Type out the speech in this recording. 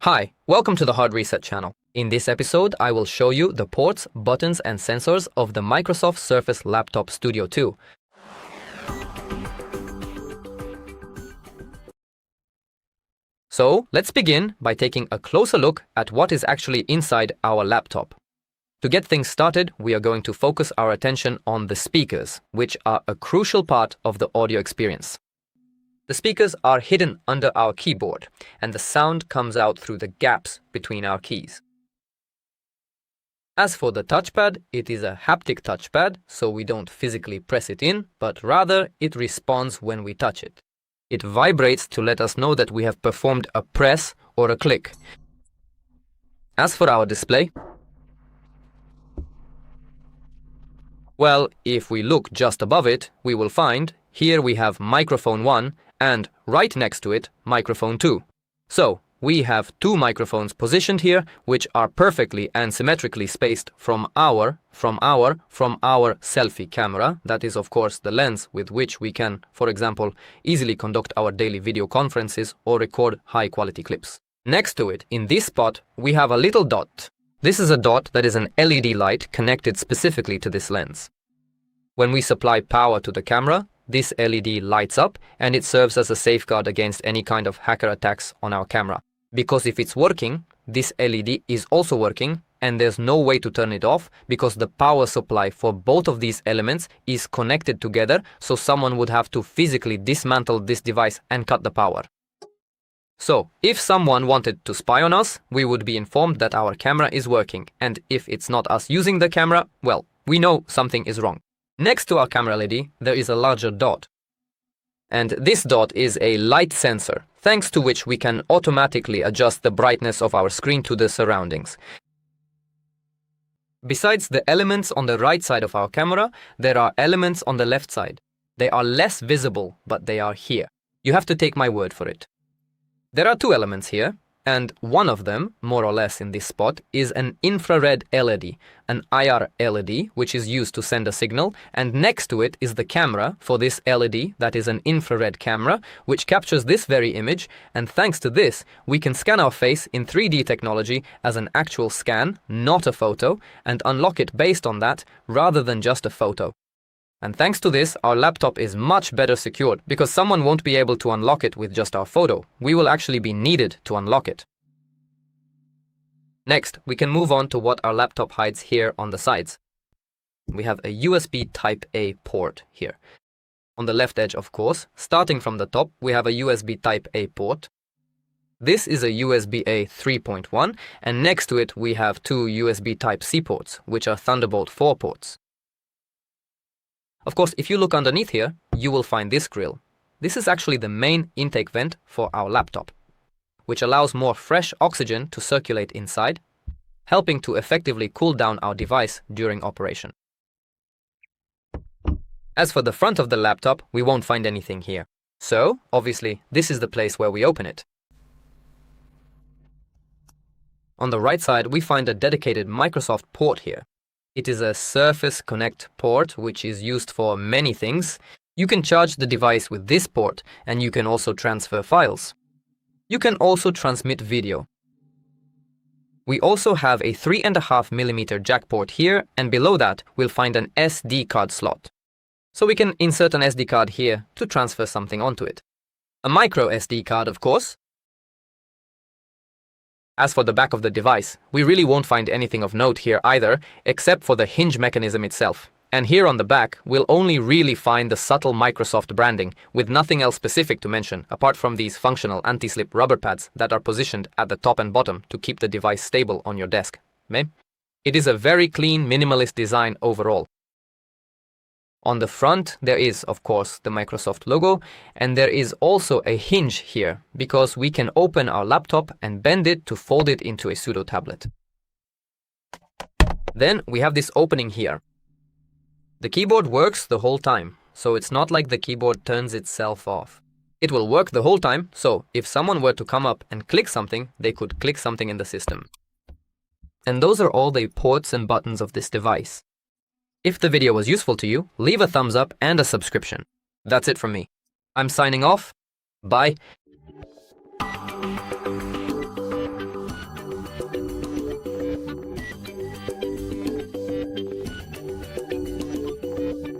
Hi, welcome to the Hard Reset channel. In this episode, I will show you the ports, buttons and sensors of the Microsoft Surface Laptop Studio 2. So, let's begin by taking a closer look at what is actually inside our laptop. To get things started, we are going to focus our attention on the speakers, which are a crucial part of the audio experience. The speakers are hidden under our keyboard, and the sound comes out through the gaps between our keys. As for the touchpad, it is a haptic touchpad, so we don't physically press it in, but rather it responds when we touch it. It vibrates to let us know that we have performed a press or a click. As for our display, well, if we look just above it, we will find here we have microphone 1 and right next to it, microphone 2. So, we have two microphones positioned here, which are perfectly and symmetrically spaced from our selfie camera. That is, of course, the lens with which we can, for example, easily conduct our daily video conferences or record high-quality clips. Next to it, in this spot, we have a little dot. This is a dot that is an LED light connected specifically to this lens. When we supply power to the camera, this LED lights up and it serves as a safeguard against any kind of hacker attacks on our camera. Because if it's working, this LED is also working and there's no way to turn it off because the power supply for both of these elements is connected together, so someone would have to physically dismantle this device and cut the power. So, if someone wanted to spy on us, we would be informed that our camera is working, and if it's not us using the camera, well, we know something is wrong. Next to our camera LED, there is a larger dot. And this dot is a light sensor, thanks to which we can automatically adjust the brightness of our screen to the surroundings. Besides the elements on the right side of our camera, there are elements on the left side. They are less visible, but they are here. You have to take my word for it. There are two elements here, and one of them, more or less in this spot, is an infrared LED, an IR LED, which is used to send a signal, and next to it is the camera for this LED, that is an infrared camera, which captures this very image, and thanks to this, we can scan our face in 3D technology as an actual scan, not a photo, and unlock it based on that, rather than just a photo. And thanks to this, our laptop is much better secured, because someone won't be able to unlock it with just our photo. We will actually be needed to unlock it. Next, we can move on to what our laptop hides here on the sides. We have a USB Type-A port here. On the left edge, of course, starting from the top, we have a USB Type-A port. This is a USB-A 3.1, and next to it we have two USB Type-C ports, which are Thunderbolt 4 ports. Of course, if you look underneath here, you will find this grill. This is actually the main intake vent for our laptop, which allows more fresh oxygen to circulate inside, helping to effectively cool down our device during operation. As for the front of the laptop, we won't find anything here. So, obviously, this is the place where we open it. On the right side, we find a dedicated Microsoft port here. It is a Surface Connect port, which is used for many things. You can charge the device with this port, and you can also transfer files. You can also transmit video. We also have a 3.5mm jack port here, and below that we'll find an SD card slot. So we can insert an SD card here to transfer something onto it. A micro SD card, of course. As for the back of the device, we really won't find anything of note here either, except for the hinge mechanism itself. And here on the back, we'll only really find the subtle Microsoft branding, with nothing else specific to mention, apart from these functional anti-slip rubber pads that are positioned at the top and bottom to keep the device stable on your desk. It is a very clean, minimalist design overall. On the front, there is, of course, the Microsoft logo, and there is also a hinge here, because we can open our laptop and bend it to fold it into a pseudo-tablet. Then we have this opening here. The keyboard works the whole time, so it's not like the keyboard turns itself off. It will work the whole time, so if someone were to come up and click something, they could click something in the system. And those are all the ports and buttons of this device. If the video was useful to you, leave a thumbs up and a subscription. That's it from me. I'm signing off. Bye.